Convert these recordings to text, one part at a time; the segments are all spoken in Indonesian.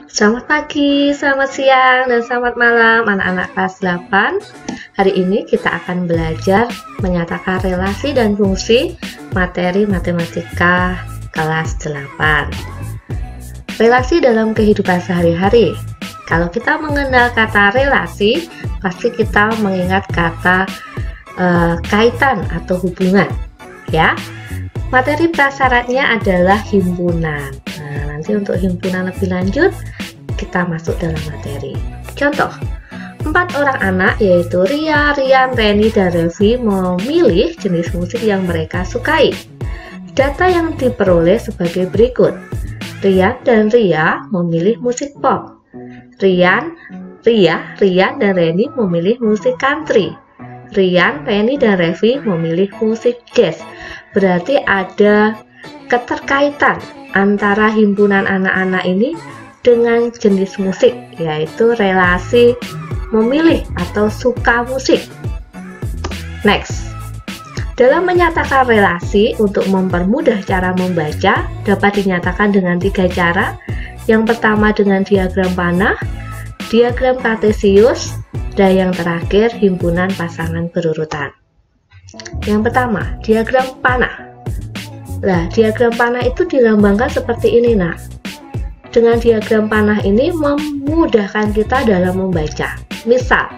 Selamat pagi, selamat siang, dan selamat malam anak-anak kelas 8. Hari ini kita akan belajar menyatakan relasi dan fungsi materi matematika kelas 8. Relasi dalam kehidupan sehari-hari. Kalau kita mengenal kata relasi, pasti kita mengingat kata kaitan atau hubungan, ya. Materi prasyaratnya adalah himpunan. Nah, nanti untuk himpunan lebih lanjut, kita masuk dalam materi. Contoh, 4 orang anak yaitu Ria, Rian, Reni, dan Revi memilih jenis musik yang mereka sukai. Data yang diperoleh sebagai berikut. Rian dan Ria memilih musik pop. Rian, dan Reni memilih musik country. Rian, Reni, dan Revi memilih musik jazz. Berarti ada keterkaitan antara himpunan anak-anak ini dengan jenis musik, yaitu relasi memilih atau suka musik. Next, dalam menyatakan relasi untuk mempermudah cara membaca dapat dinyatakan dengan 3 cara. Yang pertama dengan diagram panah, diagram kartesius, dan yang terakhir himpunan pasangan berurutan. Yang pertama, diagram panah. Nah, diagram panah itu dilambangkan seperti ini, nak. Dengan diagram panah ini memudahkan kita dalam membaca. Misal,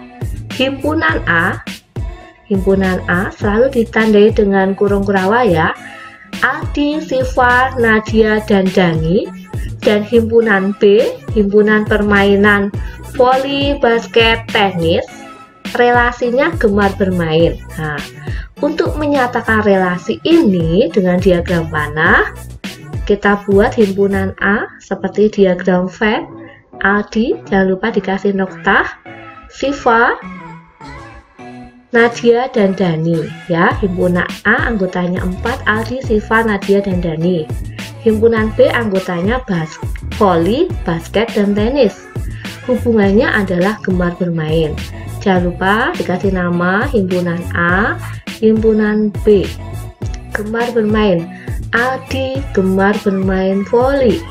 himpunan A selalu ditandai dengan kurung kurawaya, Aldi, Siva, Nadia, dan Dani. Dan himpunan B, himpunan permainan voli, basket, tenis, relasinya gemar bermain. Nah, untuk menyatakan relasi ini dengan diagram panah, kita buat himpunan A seperti diagram Venn. Aldi, jangan lupa dikasih noktah, Siva, Nadia, dan Dani. Ya, himpunan A anggotanya 4, Aldi, Siva, Nadia, dan Dani. Himpunan B anggotanya voli, basket, dan tenis. Hubungannya adalah gemar bermain. Jangan lupa dikasih nama himpunan A, himpunan B. Gemar bermain. Aldi gemar bermain voli.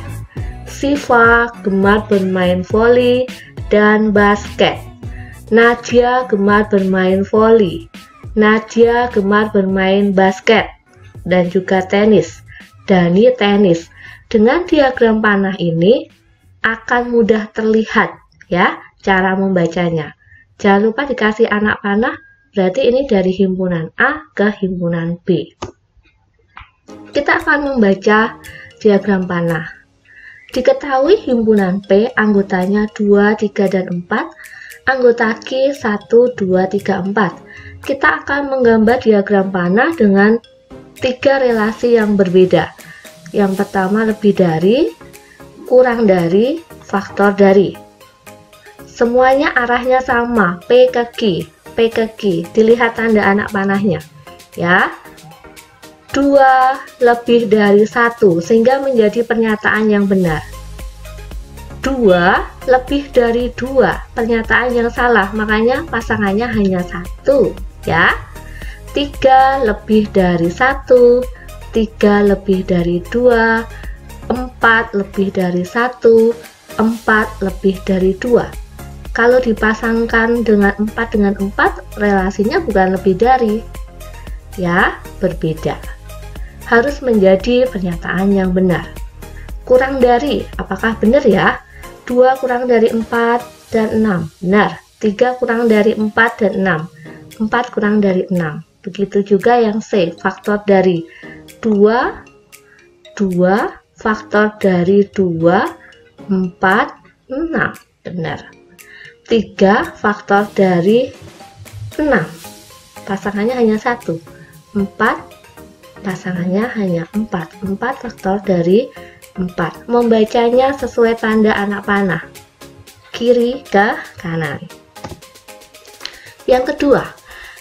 Siva gemar bermain voli dan basket. Nadia gemar bermain voli. Nadia gemar bermain basket dan juga tenis. Dani tenis. Dengan diagram panah ini akan mudah terlihat, ya, cara membacanya. Jangan lupa dikasih anak panah, berarti ini dari himpunan A ke himpunan B. Kita akan membaca diagram panah. Diketahui himpunan P anggotanya 2, 3, dan 4, anggota Q 1, 2, 3, 4. Kita akan menggambar diagram panah dengan 3 relasi yang berbeda. Yang pertama lebih dari, kurang dari, faktor dari. Semuanya arahnya sama, P ke Q, dilihat tanda anak panahnya, ya. 2 lebih dari 1, sehingga menjadi pernyataan yang benar. 2 lebih dari 2, pernyataan yang salah, makanya pasangannya hanya 1, ya. 3 lebih dari 1, 3 lebih dari 2, 4 lebih dari 1, 4 lebih dari 2. Kalau dipasangkan dengan 4 dengan 4, relasinya bukan lebih dari, ya, berbeda. Harus menjadi pernyataan yang benar. Kurang dari, apakah benar ya? 2 kurang dari 4 dan 6, benar. 3 kurang dari 4 dan 6, 4 kurang dari 6. Begitu juga yang C, faktor dari 2, faktor dari 2, 4, 6, benar. 3 faktor dari 6, pasangannya hanya 1. 4, pasangannya hanya 4. 4 faktor dari 4. Membacanya sesuai tanda anak panah, kiri ke kanan. Yang kedua,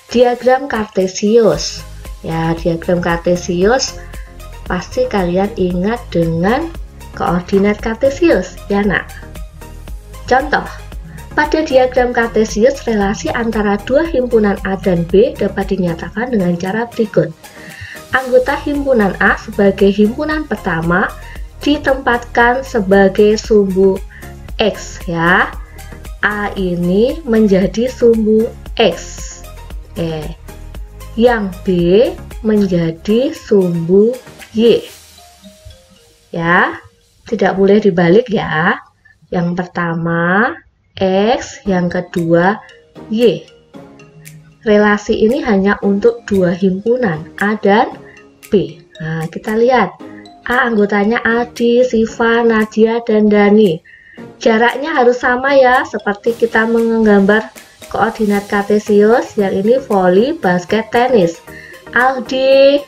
diagram kartesius. Ya, diagram kartesius pasti kalian ingat dengan koordinat kartesius, ya nak. Contoh, pada diagram kartesius relasi antara 2 himpunan A dan B dapat dinyatakan dengan cara berikut. Anggota himpunan A sebagai himpunan pertama ditempatkan sebagai sumbu X ya. A ini menjadi sumbu X. Yang B menjadi sumbu Y. Ya, tidak boleh dibalik ya. Yang pertama X, yang kedua Y. Relasi ini hanya untuk dua himpunan A dan B. Nah, kita lihat. A anggotanya Adi, Siva, Nadia, dan Dani. Jaraknya harus sama ya, seperti kita menggambar koordinat kartesius. Yang ini voli, basket, tenis. Aldi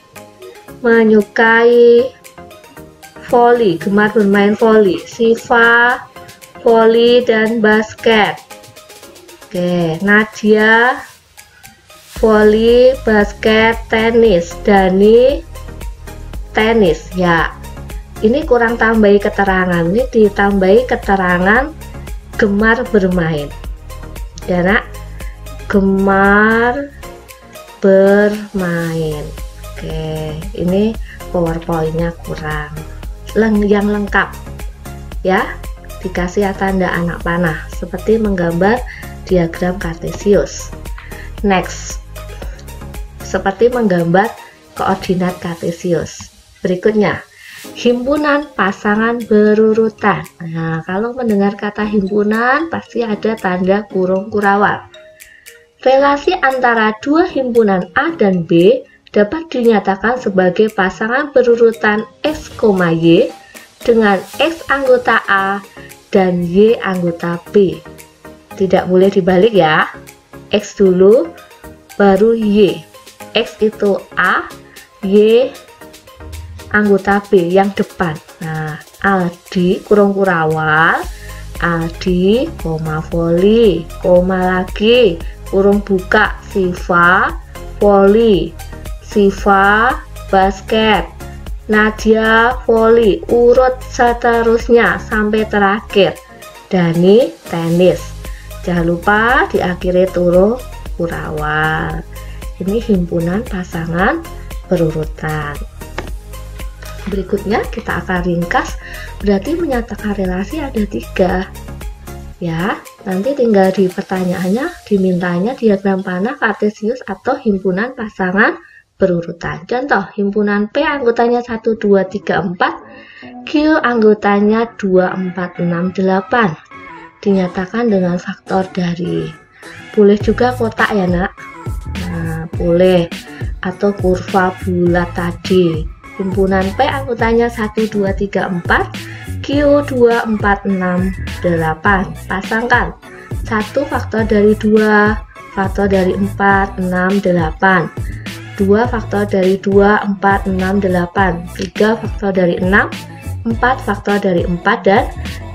menyukai voli, gemar bermain voli. Siva voli dan basket. Oke, Nadia voli, basket, tenis. Dani tenis. Ya, ini kurang tambahi keterangan. Ini ditambahi keterangan gemar bermain. Ya nak, gemar bermain. Oke, ini powerpointnya kurang yang lengkap ya, dikasih tanda anak panah seperti menggambar diagram kartesius. Next, seperti menggambar koordinat kartesius. Berikutnya, himpunan pasangan berurutan. Nah, kalau mendengar kata himpunan pasti ada tanda kurung kurawal. Relasi antara dua himpunan A dan B dapat dinyatakan sebagai pasangan berurutan X, Y dengan X anggota A dan Y anggota B. Tidak boleh dibalik ya. X dulu baru Y. X itu A, Y anggota B yang depan. Nah, Aldi kurung kurawal, Aldi, koma voli, koma lagi, kurung buka, Siva voli, Siva basket, Nadia voli, urut seterusnya sampai terakhir. Dani tenis. Jangan lupa diakhiri kurung kurawal. Ini himpunan pasangan berurutan. Berikutnya kita akan ringkas, berarti menyatakan relasi ada 3 ya. Nanti tinggal di pertanyaannya dimintanya diagram panah kartesius atau himpunan pasangan berurutan. Contoh, himpunan P anggotanya 1, 2, 3, 4, Q anggotanya 2, 4, 6, 8. Dinyatakan dengan faktor dari. Boleh juga kotak ya nak. Nah, boleh, atau kurva bulat tadi. Himpunan P anggotanya 1, 2, 3, 4, Q 2, 4, 6, 8. Pasangkan 1 faktor dari 2, faktor dari 4, 6, 8. 2 faktor dari 2, 4, 6, 8. 3 faktor dari 6, 4 faktor dari 4 dan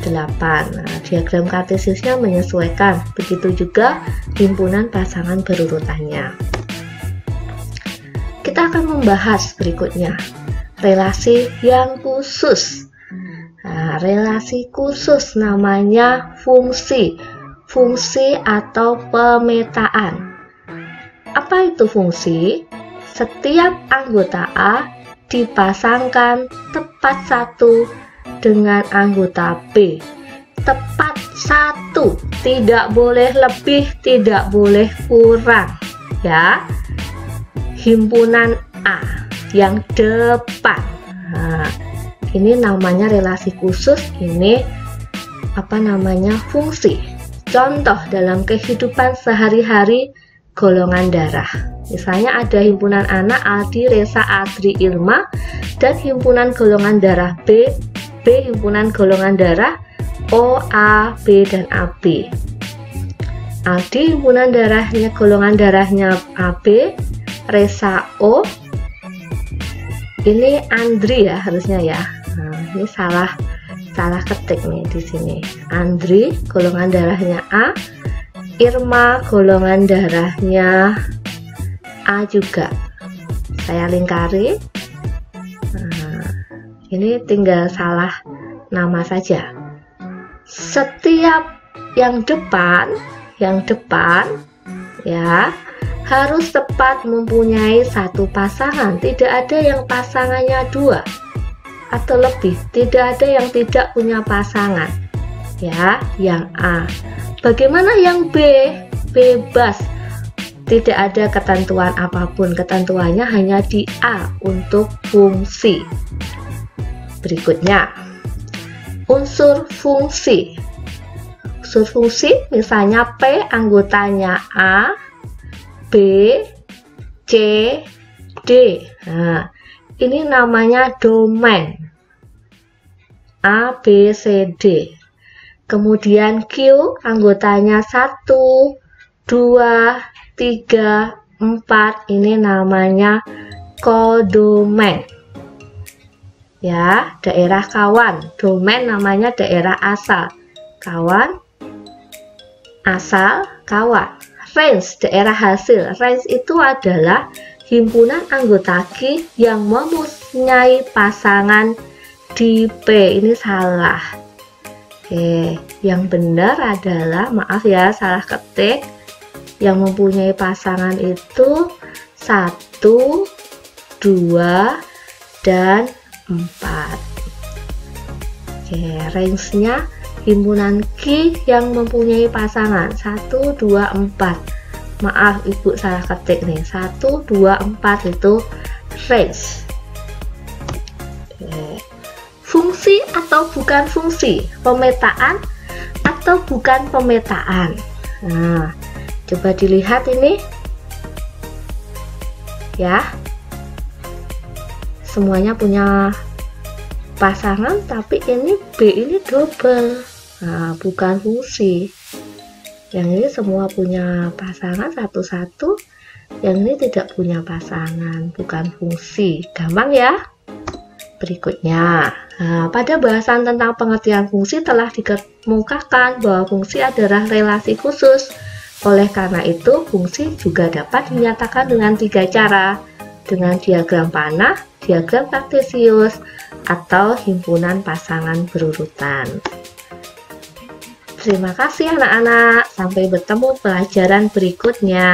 8. Nah, diagram kartesiusnya menyesuaikan. Begitu juga himpunan pasangan berurutannya. Kita akan membahas berikutnya relasi yang khusus. Nah, relasi khusus namanya fungsi atau pemetaan. Apa itu fungsi? Setiap anggota A dipasangkan tepat satu dengan anggota B. Tepat satu, tidak boleh lebih, tidak boleh kurang ya. Himpunan A yang depan. Nah, ini namanya relasi khusus, ini apa namanya, fungsi. Contoh dalam kehidupan sehari-hari golongan darah. Misalnya ada himpunan anak Aldi, Resa, Adri, Irma, dan himpunan golongan darah B himpunan golongan darah O, A, B, dan AB. Aldi himpunan darahnya golongan darahnya AB, Resa O, ini Andri ya harusnya ya. Nah, ini salah ketik nih di sini. Andri golongan darahnya A, Irma golongan darahnya A juga. Saya lingkari. Nah, ini tinggal salah nama saja. Setiap yang depan ya harus tepat mempunyai satu pasangan. Tidak ada yang pasangannya 2 atau lebih. Tidak ada yang tidak punya pasangan. ya, yang A. Bagaimana yang B? Bebas, tidak ada ketentuan apapun, ketentuannya hanya di A untuk fungsi. Berikutnya, unsur fungsi. Unsur fungsi misalnya P anggotanya A, B, C, D. Nah, ini namanya domain. A, B, C, D. Kemudian Q anggotanya 1, 2, 3, 4. Ini namanya kodomain. Ya, daerah kawan. Domain namanya daerah asal. Kawan, asal, kawan. Range, daerah hasil. Range itu adalah himpunan anggota Q yang mempunyai pasangan di P. Ini salah. Oke, yang benar adalah, maaf ya, salah ketik. Yang mempunyai pasangan itu 1, 2, dan 4. Oke, range-nya himpunan Q yang mempunyai pasangan 1, 2, 4. Maaf, Ibu salah ketik nih. 1, 2, 4 itu range. Oke. Fungsi atau bukan fungsi? Pemetaan atau bukan pemetaan? Nah, coba dilihat ini ya, semuanya punya pasangan, tapi ini B ini double. Nah, bukan fungsi. Yang ini semua punya pasangan satu-satu, yang ini tidak punya pasangan, bukan fungsi. Gampang ya. Berikutnya, nah, pada bahasan tentang pengertian fungsi telah dikemukakan bahwa fungsi adalah relasi khusus. Oleh karena itu, fungsi juga dapat dinyatakan dengan 3 cara, dengan diagram panah, diagram kartesius, atau himpunan pasangan berurutan. Terima kasih anak-anak, sampai bertemu pelajaran berikutnya.